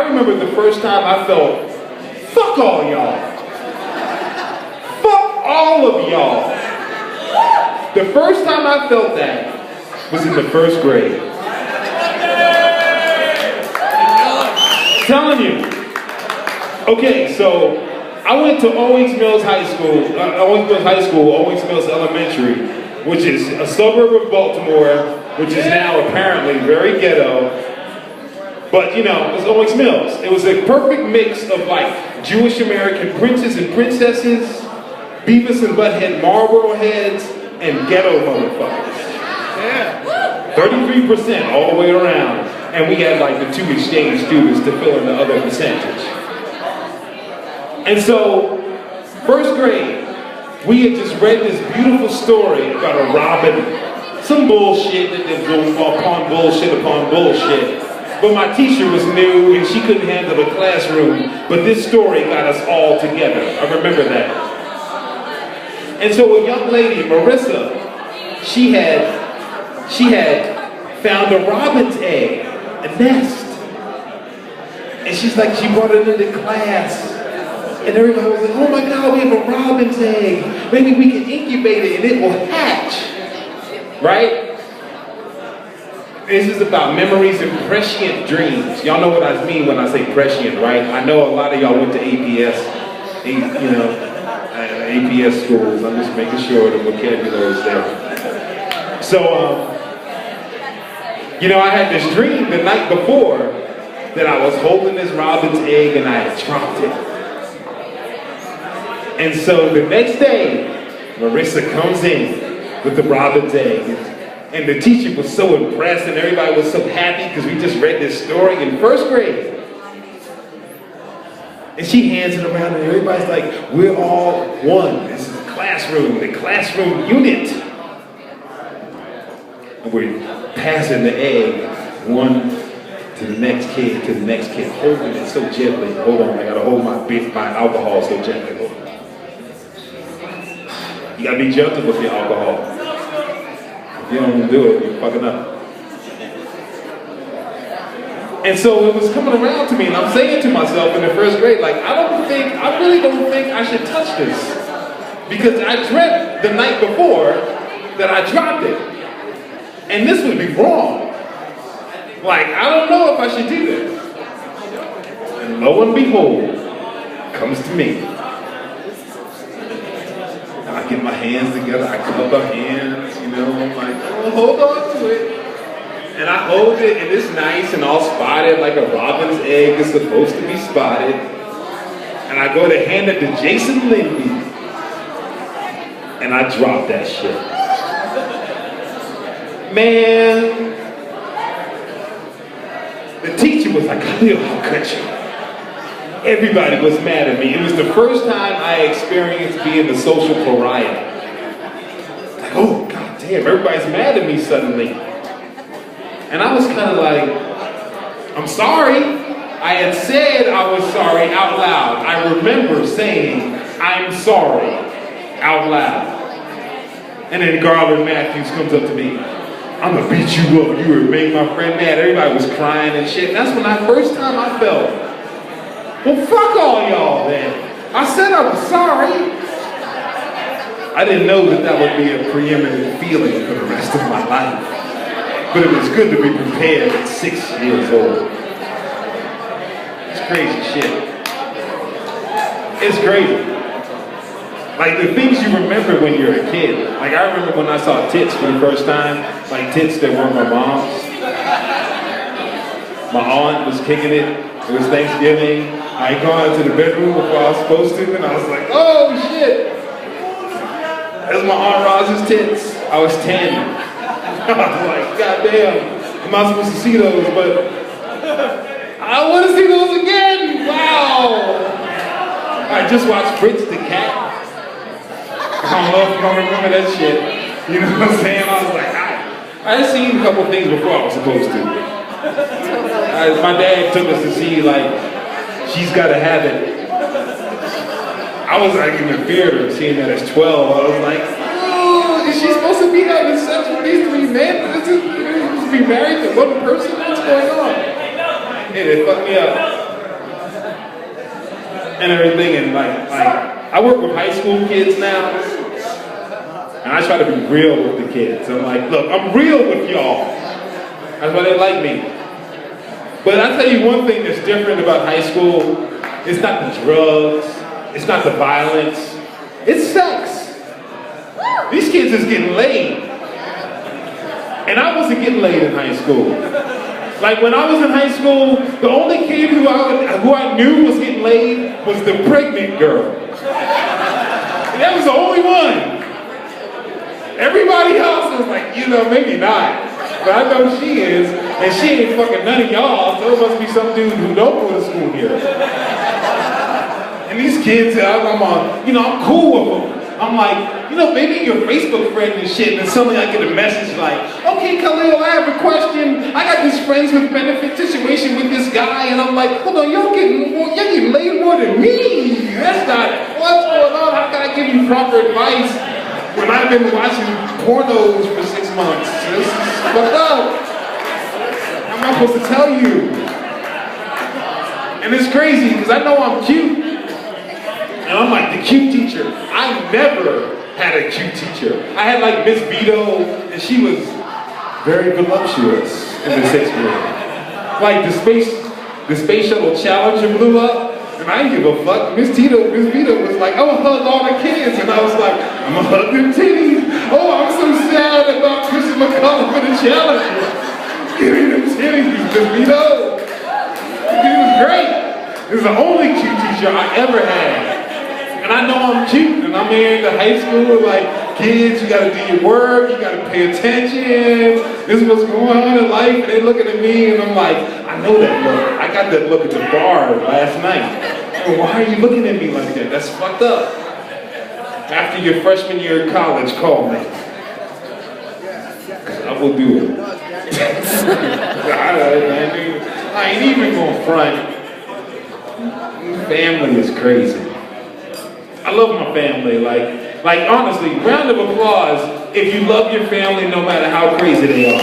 I remember the first time I felt, fuck all y'all. Fuck all of y'all. The first time I felt that was in the first grade. Telling you. Okay, so I went to Owings Mills High School, Owings Mills Elementary, which is a suburb of Baltimore, which is now apparently very ghetto. But you know, it was Owings Mills. It was a perfect mix of like Jewish American princes and princesses, Beavis and Butthead Marlboro heads, and ghetto motherfuckers. Yeah. 33% all the way around. And we had like the 2 exchange students to fill in the other percentage. And so, first grade, we had just read this beautiful story about a robin. Some bullshit that they do upon bullshit upon bullshit. But my teacher was new and she couldn't handle the classroom. But this story got us all together. I remember that. And so a young lady, Marissa, she had found a robin's egg, a nest. And she's like, she brought it into class. And everybody was like, oh my God, we have a robin's egg. Maybe we can incubate it and it will hatch. Right? This is about memories and prescient dreams. Y'all know what I mean when I say prescient, right? I know a lot of y'all went to APS, APS schools. I'm just making sure the vocabulary is there. So, you know, I had this dream the night before that I was holding this robin's egg and I had dropped it. And so the next day, Marissa comes in with the robin's egg. And the teacher was so impressed and everybody was so happy because we just read this story in first grade. And she hands it around and everybody's like, we're all one. This is the classroom unit. And we're passing the egg one to the next kid, holding it so gently. Hold on, I gotta hold my alcohol so gently. Hold on. You gotta be gentle with your alcohol. If you don't do it, you're fucking up. And so it was coming around to me, and I'm saying to myself in the first grade, like, I really don't think I should touch this. Because I dreamt the night before that I dropped it. And this would be wrong. Like, I don't know if I should do this. And lo and behold, comes to me. And I get my hands together, I cup our hands, you know, I'm like, oh, hold on to it. And I hold it, and it's nice and all spotted like a robin's egg is supposed to be spotted. And I go to hand it to Jason Lindy, and I drop that shit. Man, the teacher was like, Khalil, I'll cut you. Everybody was mad at me. It was the first time I experienced being the social pariah. Like, oh, god damn, everybody's mad at me suddenly. And I was kind of like, I'm sorry. I had said I was sorry out loud. I remember saying, I'm sorry out loud. And then Garland Matthews comes up to me. I'm gonna beat you up. You would make my friend mad. Everybody was crying and shit. And that's when first time I felt, well, fuck all y'all then. I said I was sorry. I didn't know that would be a preeminent feeling for the rest of my life. But it was good to be prepared at 6 years old. It's crazy shit. It's crazy. Like the things you remember when you're a kid. Like I remember when I saw tits for the first time, like tits that weren't my mom's. My aunt was kicking it. It was Thanksgiving. I had gone into the bedroom before I was supposed to, and I was like, oh shit. That's my Aunt Roz's tits. I was 10. I was like, goddamn, I'm not supposed to see those, but I want to see those again. Wow. I just watched Fritz the Cat. I don't know if you don't remember that shit. You know what I'm saying? I was like, I had seen a couple things before I was supposed to. My dad took us to see, like, She's Gotta Have It. I was like in the theater seeing that as 12. I was like, oh, is she supposed to be having sex with these three men? Is this supposed to be married to one person? What's going on? And it fucked me up. and everything, and like I work with high school kids now, and I try to be real with the kids. I'm like, look, I'm real with y'all. That's why they like me. But I tell you one thing that's different about high school, it's not the drugs, it's not the violence, it's sex. These kids is getting laid. And I wasn't getting laid in high school. Like when I was in high school, the only kid who I knew was getting laid was the pregnant girl. That was the only one. Everybody else was like, you know, maybe not. But I know she is, and she ain't fucking none of y'all, so it must be some dude who don't go to school here. And these kids, I'm cool with them. I'm like, you know, maybe your Facebook friend and shit, and suddenly I get a message like, okay, Khalil, I have a question. I got this friends with benefit situation with this guy, and I'm like, hold on, y'all getting laid more than me. That's not, what's going on? How can I give you proper advice when I've been watching pornos for 6 months? This is fucked up. I'm not supposed to tell you. And it's crazy, because I know I'm cute. And I'm like the cute teacher. I never had a cute teacher. I had like Miss Vito, and she was very voluptuous in the 6th grade. Like the space shuttle Challenger blew up, and I didn't give a fuck. Miss Vito was like, I'm gonna hug all the kids, and I was like, I'm gonna hug them titties. Oh, I'm so sad about Chris McCullough for the Challenger. Give me them titties, Miss Vito. He was great. He was the only cute teacher I ever had. And I know I'm cute, and I'm here to high school, like, kids, you gotta do your work, you gotta pay attention, this is what's going on in life, and they're looking at me, and I'm like, I know that look. I got that look at the bar last night. And why are you looking at me like that? That's fucked up. After your freshman year of college, call me. I will do it. I ain't even gonna front. Family is crazy. I love my family, like honestly, round of applause if you love your family no matter how crazy they are.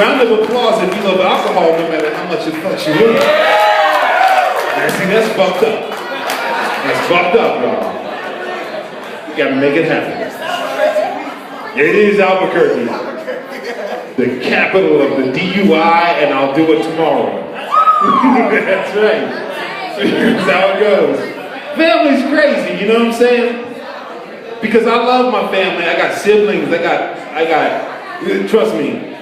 Round of applause if you love alcohol no matter how much it fucks you up. Now see, that's fucked up. That's fucked up, y'all. You gotta make it happen. It is Albuquerque, the capital of the DUI, and I'll do it tomorrow. That's right. Here's how it goes. Family's crazy, you know what I'm saying? Because I love my family. I got siblings. I got. Trust me.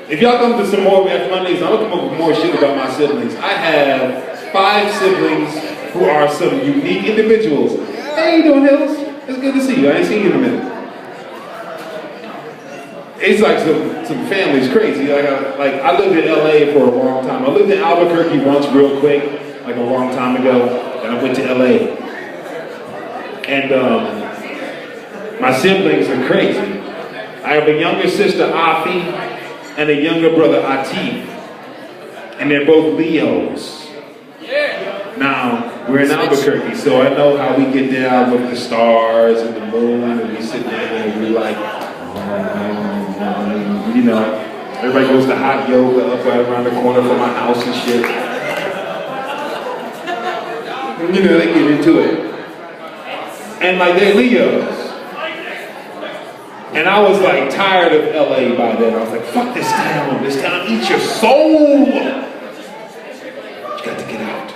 If y'all come to some more F Mondays, I'm gonna come up with more shit about my siblings. I have 5 siblings who are some unique individuals. Hey, how you doing, Hills? It's good to see you. I ain't seen you in a minute. It's like some family's crazy. I lived in LA for a long time. I lived in Albuquerque once real quick, like a long time ago, and I went to LA. And my siblings are crazy. I have a younger sister, Afi, and a younger brother, Atif. And they're both Leos. Now, we're in Albuquerque, so I know how we get down with the stars and the moon, and we sit there and we like, you know, everybody goes to hot yoga up right around the corner from my house and shit. You know, they get into it. And like, they're Leos. And I was like tired of LA by then. I was like, fuck this town eats your soul. You got to get out.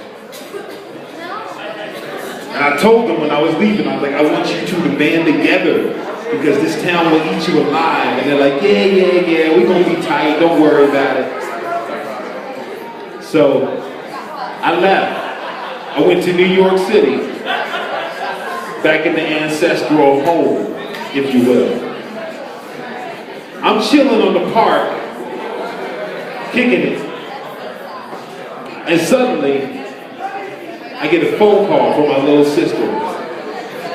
And I told them when I was leaving, I was like, I want you two to band together because this town will eat you alive. And they're like, yeah, we're gonna be tight, don't worry about it. So I left. I went to New York City, back in the ancestral home, if you will. I'm chilling on the park, kicking it. And suddenly, I get a phone call from my little sister.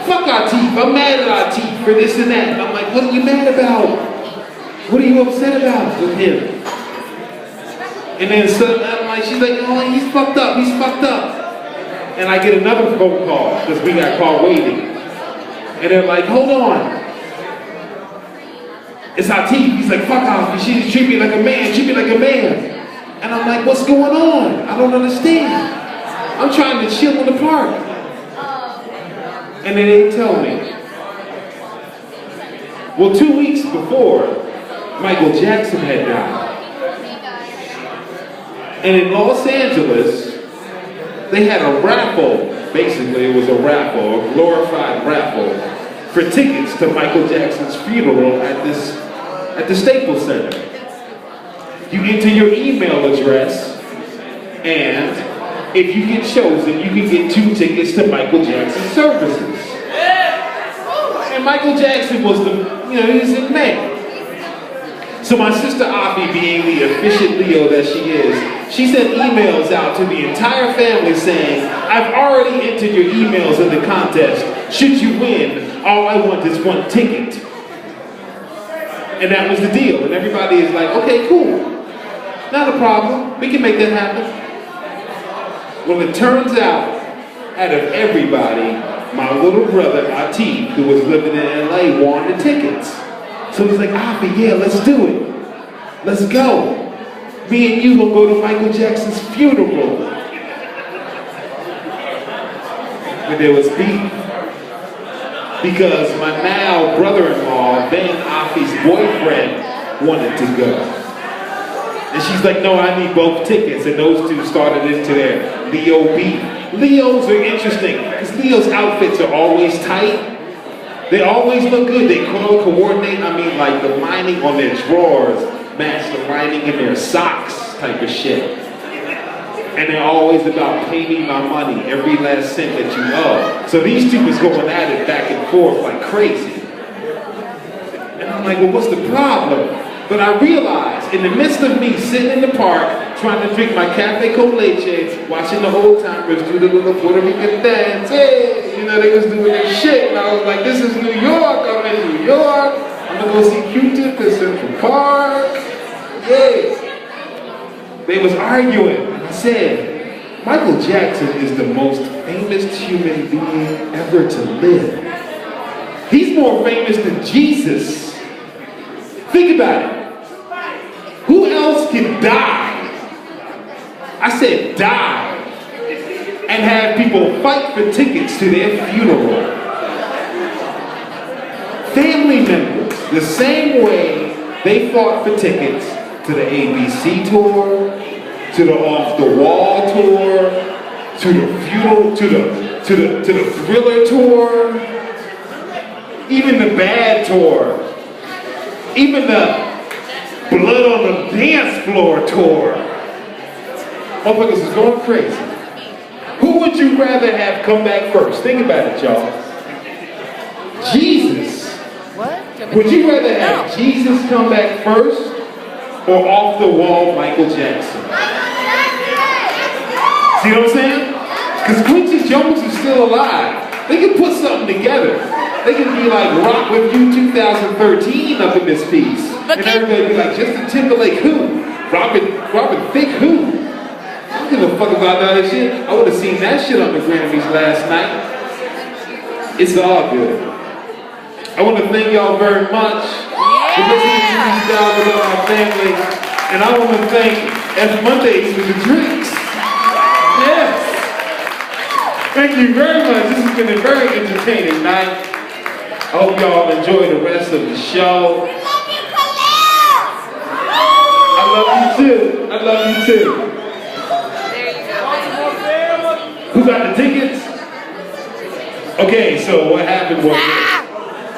Fuck Atif, I'm mad at Atif for this and that. And I'm like, what are you mad about? What are you upset about with him? And then suddenly, I'm like, she's like, oh, he's fucked up. And I get another phone call, because we got caught waiting. And they're like, hold on. It's Atif. He's like, fuck off. She treat me like a man. And I'm like, what's going on? I don't understand. I'm trying to chill in the park. And then they tell me. Well, 2 weeks before, Michael Jackson had died. And in Los Angeles, they had a raffle. Basically, it was a raffle, a glorified raffle, for tickets to Michael Jackson's funeral at the Staples Center. You enter your email address, and if you get chosen, you can get 2 tickets to Michael Jackson's services. And Michael Jackson was he was in May. So my sister Afi, being the efficient Leo that she is, she sent emails out to the entire family saying, I've already entered your emails in the contest. Should you win, all I want is 1 ticket. And that was the deal. And everybody is like, okay, cool. Not a problem. We can make that happen. Well, it turns out, out of everybody, my little brother, Atif, who was living in LA, won the tickets. So he's like, Afi, yeah, let's do it. Let's go. Me and you gonna go to Michael Jackson's funeral. But there was beef. Because my now brother-in-law, then Afi's boyfriend, wanted to go. And she's like, no, I need both tickets. And those two started into their Leo beef. Leos are interesting, because Leo's outfits are always tight. They always look good. They coordinate. I mean, like the lining on their drawers match the lining in their socks type of shit. And they're always about pay me my money, every last cent that you owe. So these two was going at it back and forth like crazy. And I'm like, well, what's the problem? But I realized, in the midst of me sitting in the park, trying to drink my cafe con leche, watching the old timers do the little Puerto Rican dance, hey, you know, they was doing their shit, and I was like, this is New York, I'm in New York, I'm gonna go see Q-Tip in Central Park, yeah. They was arguing, and I said, Michael Jackson is the most famous human being ever to live. He's more famous than Jesus. Think about it. Who else can die? I said die. And have people fight for tickets to their funeral. Family members, the same way they fought for tickets to the ABC tour, to the Off the Wall tour, to the funeral, to the Thriller tour, even the Bad tour. Even the Blood on the Dance Floor tour. Motherfuckers is going crazy. Who would you rather have come back first? Think about it, y'all. Jesus. What? Would you rather have Jesus come back first or off the wall Michael Jackson? See what I'm saying? Because Quincy Jones is still alive. They can put something together. They can be like Rock With You 2013 up in this piece. And everybody be like, Justin Timberlake who? Robin Thicke who? I don't give a fuck about all that shit. I would have seen that shit on the Grammys last night. It's all good. I want to thank y'all very much for listening to these guys with our family. And I want to thank F Mondays for the drinks. Yes. Thank you very much. This has been a very entertaining night. I hope y'all enjoy the rest of the show. I love you too. I love you too. There you go. Who got the tickets? Okay, so what happened was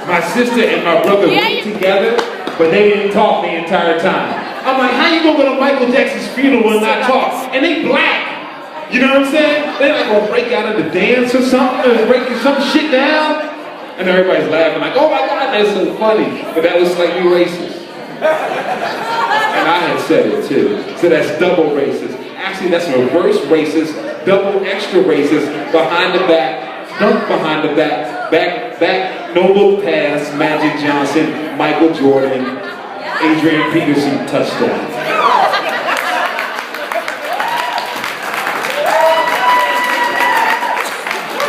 my sister and my brother went together, but they didn't talk the entire time. I'm like, how you gonna go to Michael Jackson's funeral and not talk? And they black. You know what I'm saying? They're like gonna break out of the dance or something, or breaking some shit down. And everybody's laughing like, oh my God, that's so funny. But that was slightly racist. And I had said it too. So that's double racist. Actually, that's reverse racist, double extra racist, behind the back, dunk behind the back, back, no look pass, Magic Johnson, Michael Jordan, Adrian Peterson, touchdown.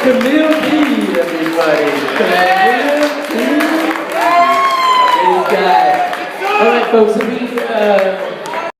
Camille P, everybody. Camille P. Praise God. All right, folks, we